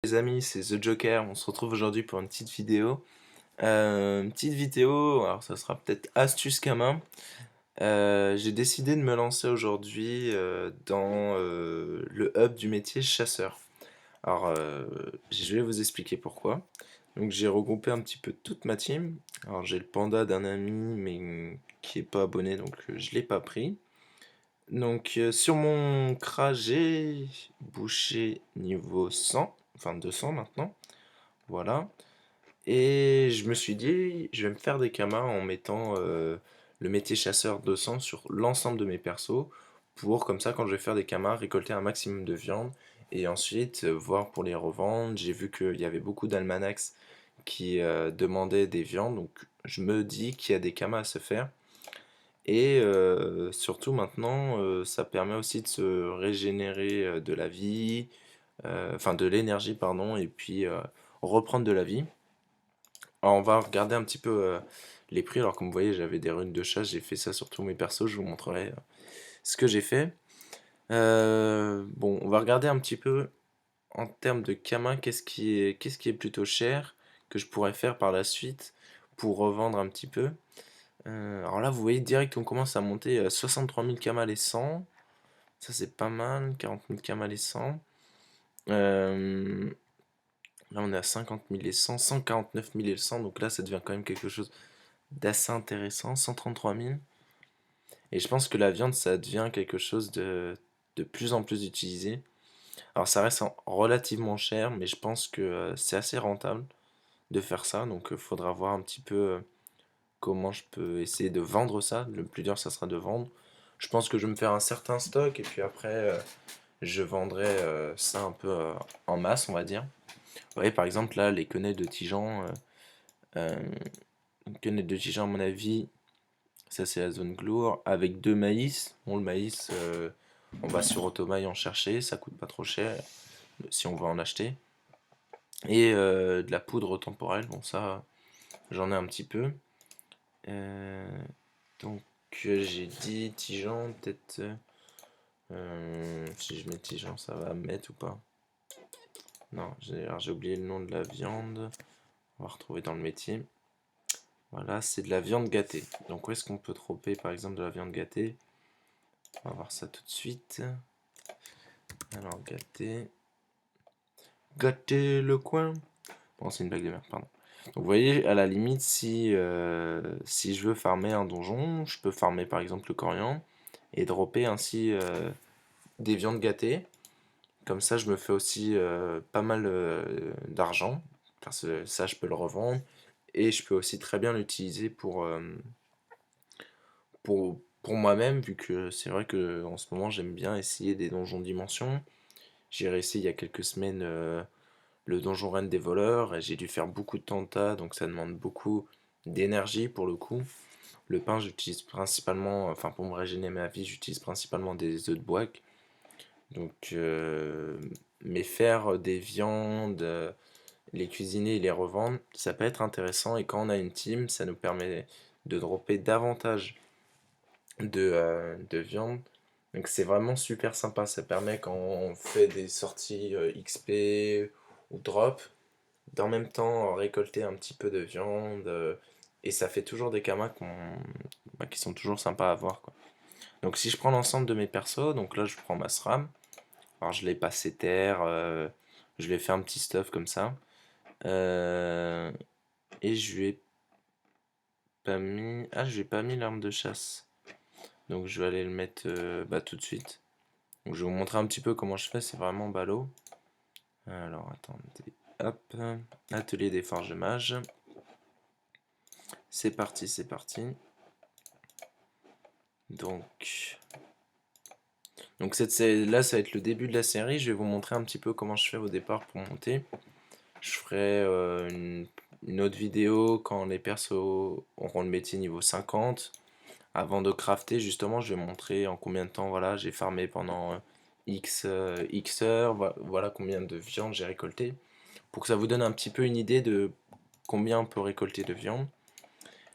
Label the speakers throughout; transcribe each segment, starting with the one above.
Speaker 1: Les amis, c'est The Joker, on se retrouve aujourd'hui pour une petite vidéo. Alors ça sera peut-être astuce gamin. J'ai décidé de me lancer aujourd'hui dans le hub du métier chasseur. Alors je vais vous expliquer pourquoi. Donc j'ai regroupé un petit peu toute ma team. Alors j'ai le panda d'un ami mais qui est pas abonné donc je l'ai pas pris. Donc sur mon cra j'ai bouché niveau 100, enfin 200 maintenant. Voilà. Et je me suis dit, je vais me faire des kamas en mettant le métier chasseur 200 sur l'ensemble de mes persos pour, comme ça, quand je vais faire des kamas, récolter un maximum de viande et ensuite voir pour les revendre. J'ai vu qu'il y avait beaucoup d'almanax qui demandaient des viandes, donc je me dis qu'il y a des kamas à se faire. Et surtout maintenant, ça permet aussi de se régénérer de la vie, enfin de l'énergie, pardon, et puis reprendre de la vie. Alors on va regarder un petit peu les prix. Alors comme vous voyez, j'avais des runes de chasse, j'ai fait ça sur tous mes persos, je vous montrerai ce que j'ai fait. Bon, on va regarder un petit peu en termes de Kama, qu'est-ce qui est plutôt cher que je pourrais faire par la suite pour revendre un petit peu. Alors là, vous voyez direct, on commence à monter 63 000 Kama les 100. Ça c'est pas mal, 40 000 Kama les 100. Euh, Là on est à 50 000 les 100, 149 000 les 100, donc là ça devient quand même quelque chose d'assez intéressant, 133 000. Et je pense que la viande, ça devient quelque chose de plus en plus utilisé. Alors ça reste relativement cher, mais je pense que c'est assez rentable de faire ça. Donc il faudra voir un petit peu comment je peux essayer de vendre ça. Le plus dur, ça sera de vendre. Je pense que je vais me faire un certain stock et puis après, je vendrai ça un peu en masse, on va dire. Vous voyez, par exemple, là, les quenelles de Tijan. Les quenelles de Tijan, à mon avis, ça c'est la zone glour avec 2 maïs. Bon, le maïs, on va sur Automail en chercher, ça coûte pas trop cher si on veut en acheter. Et de la poudre temporelle, bon ça j'en ai un petit peu. Euh, donc j'ai dit Tijan, peut-être si je mets Tijan ça va mettre ou pas? Non, j'ai oublié le nom de la viande. On va retrouver dans le métier. Voilà, c'est de la viande gâtée. Donc où est-ce qu'on peut trouver par exemple de la viande gâtée? On va voir ça tout de suite. Alors, gâter le coin. Bon, c'est une blague de merde, pardon. Donc, vous voyez, à la limite, si je veux farmer un donjon, je peux farmer par exemple le coriandre et dropper ainsi des viandes gâtées. Comme ça, je me fais aussi pas mal d'argent. Parce que ça, je peux le revendre. Et je peux aussi très bien l'utiliser pour moi-même, vu que c'est vrai que en ce moment, j'aime bien essayer des donjons dimension. J'ai réussi il y a quelques semaines le donjon reine des voleurs et j'ai dû faire beaucoup de tentats, donc ça demande beaucoup d'énergie pour le coup. Le pain, j'utilise principalement, enfin pour me régénérer ma vie, j'utilise principalement des œufs de Boac. Donc, mais faire des viandes, les cuisiner et les revendre, ça peut être intéressant. Et quand on a une team, ça nous permet de dropper davantage de viande. Donc c'est vraiment super sympa. Ça permet quand on fait des sorties XP ou drop, d'en même temps récolter un petit peu de viande. Et ça fait toujours des kamas qui sont toujours sympas à voir, quoi. Donc si je prends l'ensemble de mes persos, donc là je prends ma SRAM. Alors je l'ai passé terre, je lui ai fait un petit stuff comme ça. Euh, et je lui ai pas mis. Ah, je lui ai pas mis l'arme de chasse. Donc je vais aller le mettre tout de suite. Donc je vais vous montrer un petit peu comment je fais, c'est vraiment ballot. Alors attendez, hop, atelier des forges mages. C'est parti, c'est parti. Donc là, ça va être le début de la série. Je vais vous montrer un petit peu comment je fais au départ pour monter. Je ferai une autre vidéo quand les persos auront le métier niveau 50. Avant de crafter, justement, je vais montrer en combien de temps voilà, j'ai farmé pendant X heures. Voilà combien de viande j'ai récolté. Pour que ça vous donne un petit peu une idée de combien on peut récolter de viande.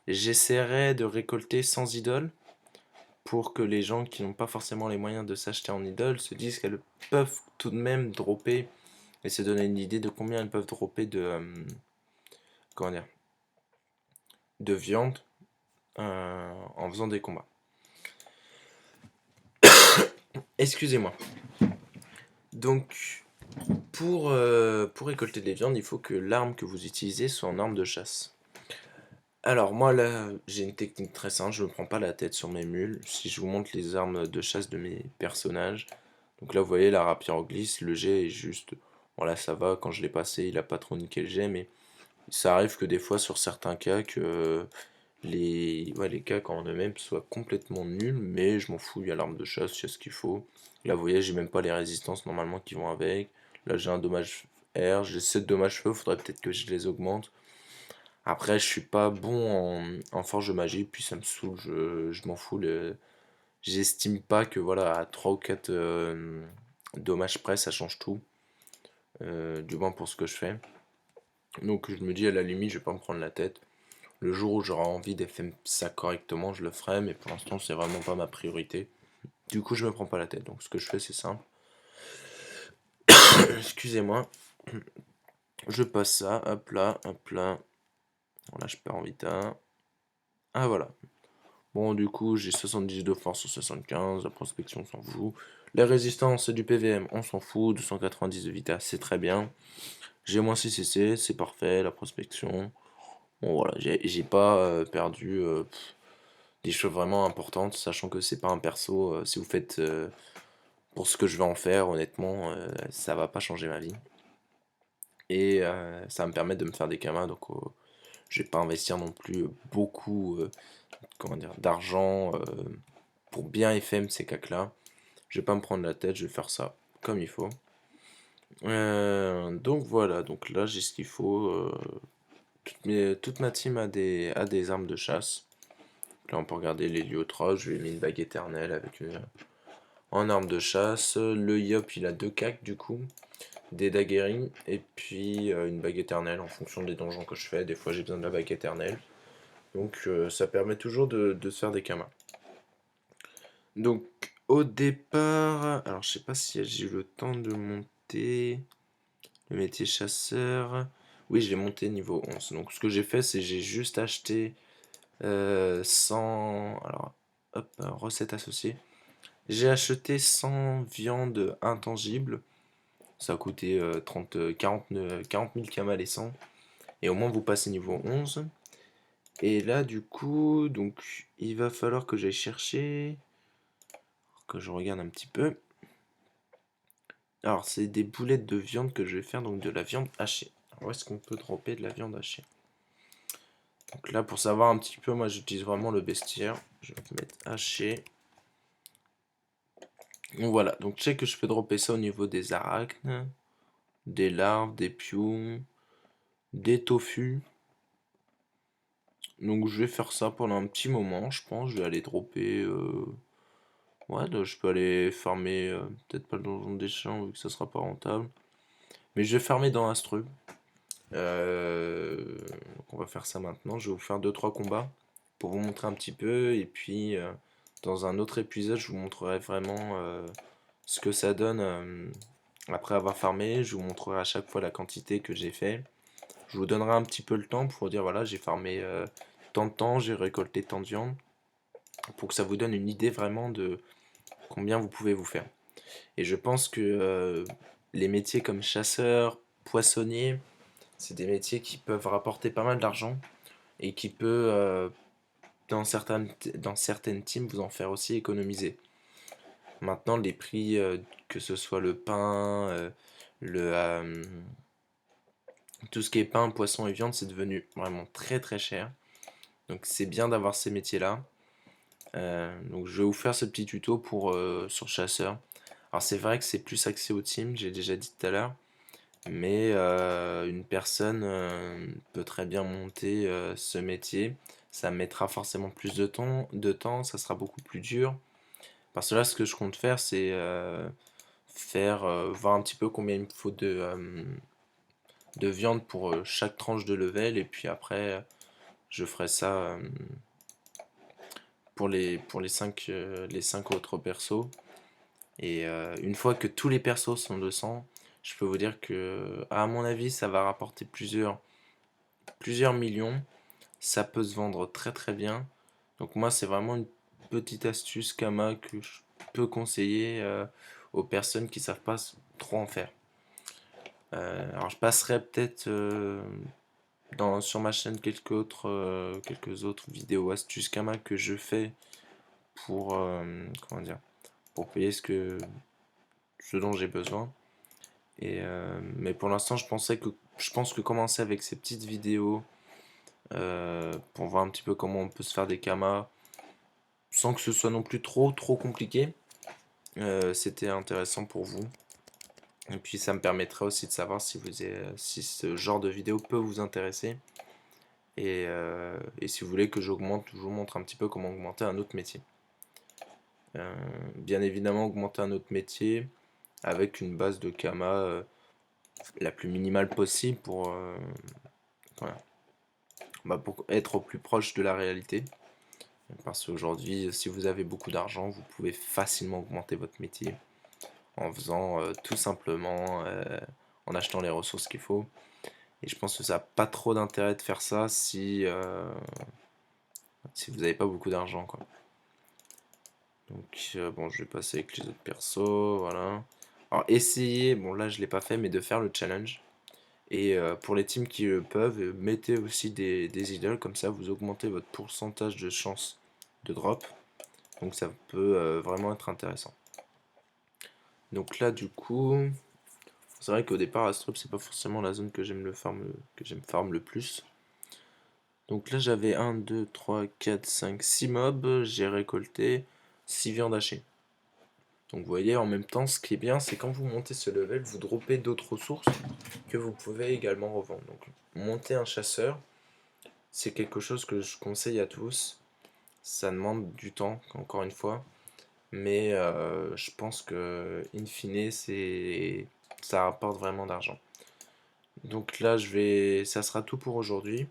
Speaker 1: J'essaierai de récolter sans idole pour que les gens qui n'ont pas forcément les moyens de s'acheter en idole se disent qu'elles peuvent tout de même dropper et se donner une idée de combien elles peuvent dropper comment dire, de viande en faisant des combats. Excusez-moi. Donc, pour récolter des viandes, il faut que l'arme que vous utilisez soit en arme de chasse. Alors moi là, j'ai une technique très simple, je ne me prends pas la tête sur mes mules. Si je vous montre les armes de chasse de mes personnages, donc là vous voyez la rapière glisse, le jet est juste, voilà ça va, quand je l'ai passé il a pas trop niqué le jet, mais ça arrive que des fois sur certains cas que les cacs en eux-mêmes soient complètement nuls, mais je m'en fous, il y a l'arme de chasse, il y a ce qu'il faut. Là vous voyez j'ai même pas les résistances normalement qui vont avec, là j'ai un dommage air, j'ai 7 dommages feu, faudrait peut-être que je les augmente. Après, je suis pas bon en forge de magie, puis ça me saoule, je m'en fous. J'estime pas que voilà, à 3 ou 4 dommages près, ça change tout, du moins pour ce que je fais. Donc je me dis à la limite, je vais pas me prendre la tête. Le jour où j'aurai envie de faire ça correctement, je le ferai, mais pour l'instant, c'est vraiment pas ma priorité. Du coup, je me prends pas la tête. Donc ce que je fais, c'est simple. Excusez-moi. Je passe ça, hop là, hop là. Voilà, je perds en vita. Ah voilà. Bon, du coup, j'ai 70 de force sur 75, la prospection, on s'en fout. La résistance, c'est du PVM, on s'en fout. 290 de vitesse, c'est très bien. J'ai moins 6 CC, c'est parfait. La prospection. Bon, voilà, j'ai pas perdu des choses vraiment importantes, sachant que c'est pas un perso. Si vous faites pour ce que je vais en faire, honnêtement, ça va pas changer ma vie. Et ça va me permettre de me faire des kamas, donc je vais pas investir non plus beaucoup comment dire, d'argent pour bien FM ces cacs-là. Je vais pas me prendre la tête, je vais faire ça comme il faut. Donc voilà, donc là j'ai ce qu'il faut. Toute ma team a des armes de chasse. Là on peut regarder l'Héliotra, je lui ai mis une bague éternelle avec en arme de chasse. Le Yop il a 2 cacs du coup, des daguerris et puis une bague éternelle en fonction des donjons que je fais. Des fois j'ai besoin de la bague éternelle. Donc ça permet toujours de se faire des kamas. Donc au départ, alors je sais pas si j'ai eu le temps de monter le métier chasseur. Oui, je l'ai monté niveau 11. Donc ce que j'ai fait, c'est j'ai juste acheté 100. Alors, hop, recette associée. J'ai acheté 100 viandes intangibles. Ça a coûté 40 000 kamas les 100. Et au moins vous passez niveau 11. Et là, du coup, donc il va falloir que j'aille chercher. Que je regarde un petit peu. Alors, c'est des boulettes de viande que je vais faire, donc de la viande hachée. Alors, où est-ce qu'on peut dropper de la viande hachée? Donc là, pour savoir un petit peu, moi j'utilise vraiment le bestiaire. Je vais mettre haché. Donc voilà, donc je sais que je peux dropper ça au niveau des arachnes, des larves, des pious, des tofu. Donc je vais faire ça pendant un petit moment, je pense. Je vais aller dropper. Ouais, donc, je peux aller farmer, peut-être pas le donjon des champs vu que ça sera pas rentable. Mais je vais farmer dans Astru. Donc on va faire ça maintenant. Je vais vous faire deux trois combats pour vous montrer un petit peu. Et puis dans un autre épisode, je vous montrerai vraiment ce que ça donne après avoir farmé. Je vous montrerai à chaque fois la quantité que j'ai fait. Je vous donnerai un petit peu le temps pour dire voilà, j'ai farmé tant de temps, j'ai récolté tant de viande. Pour que ça vous donne une idée vraiment de combien vous pouvez vous faire. Et je pense que les métiers comme chasseur, poissonnier, c'est des métiers qui peuvent rapporter pas mal d'argent et qui peut, dans certaines teams, vous en faire aussi économiser. Maintenant, les prix, que ce soit le pain, le, tout ce qui est pain, poisson et viande, c'est devenu vraiment très très cher. Donc c'est bien d'avoir ces métiers-là. Donc je vais vous faire ce petit tuto sur chasseur. Alors c'est vrai que c'est plus axé au team, j'ai déjà dit tout à l'heure. Mais une personne peut très bien monter ce métier. Ça mettra forcément plus de temps, ça sera beaucoup plus dur. Parce que là, ce que je compte faire, c'est voir un petit peu combien il me faut de viande pour chaque tranche de level, et puis après je ferai ça pour les 5 autres persos. Et une fois que tous les persos sont 200, je peux vous dire que, à mon avis, ça va rapporter plusieurs millions. Ça peut se vendre très très bien. Donc moi, c'est vraiment une petite astuce Kama que je peux conseiller aux personnes qui savent pas trop en faire. Alors je passerai peut-être sur ma chaîne quelques autres vidéos astuces Kama que je fais pour, comment dire, pour payer ce dont j'ai besoin. Mais pour l'instant, je pense que commencer avec ces petites vidéos pour voir un petit peu comment on peut se faire des kamas sans que ce soit non plus trop compliqué, c'était intéressant pour vous. Et puis ça me permettra aussi de savoir si ce genre de vidéo peut vous intéresser. Et si vous voulez que je vous montre un petit peu comment augmenter un autre métier. Bien évidemment, augmenter un autre métier avec une base de kama la plus minimale possible voilà, pour être au plus proche de la réalité. Parce qu'aujourd'hui, si vous avez beaucoup d'argent, vous pouvez facilement augmenter votre métier en faisant tout simplement, en achetant les ressources qu'il faut. Et je pense que ça n'a pas trop d'intérêt de faire ça si vous n'avez pas beaucoup d'argent, quoi. Donc bon, je vais passer avec les autres persos, voilà. Alors essayez, bon là je l'ai pas fait, mais de faire le challenge. Et pour les teams qui le peuvent, mettez aussi des idoles, comme ça vous augmentez votre pourcentage de chance de drop. Donc ça peut vraiment être intéressant. Donc là du coup, c'est vrai qu'au départ Astrup c'est pas forcément la zone que j'aime farm le plus. Donc là j'avais 1, 2, 3, 4, 5, 6 mobs, j'ai récolté 6 viandes hachées. Donc vous voyez, en même temps, ce qui est bien, c'est quand vous montez ce level, vous droppez d'autres ressources que vous pouvez également revendre. Donc monter un chasseur, c'est quelque chose que je conseille à tous. Ça demande du temps, encore une fois, mais je pense que in fine, ça rapporte vraiment d'argent. Donc là, ça sera tout pour aujourd'hui.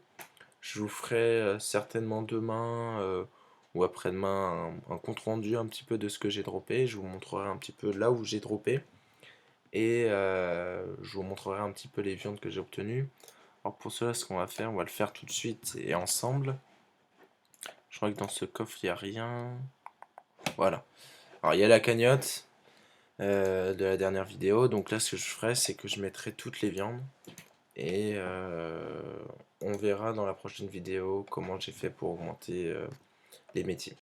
Speaker 1: Je vous ferai certainement demain ou après-demain un compte rendu un petit peu de ce que j'ai droppé. Je vous montrerai un petit peu là où j'ai droppé. Et je vous montrerai un petit peu les viandes que j'ai obtenues. Alors pour cela, ce qu'on va faire, on va le faire tout de suite et ensemble. Je crois que dans ce coffre, il n'y a rien. Voilà. Alors il y a la cagnotte de la dernière vidéo. Donc là, ce que je ferai, c'est que je mettrai toutes les viandes. Et on verra dans la prochaine vidéo comment j'ai fait pour augmenter les métiers.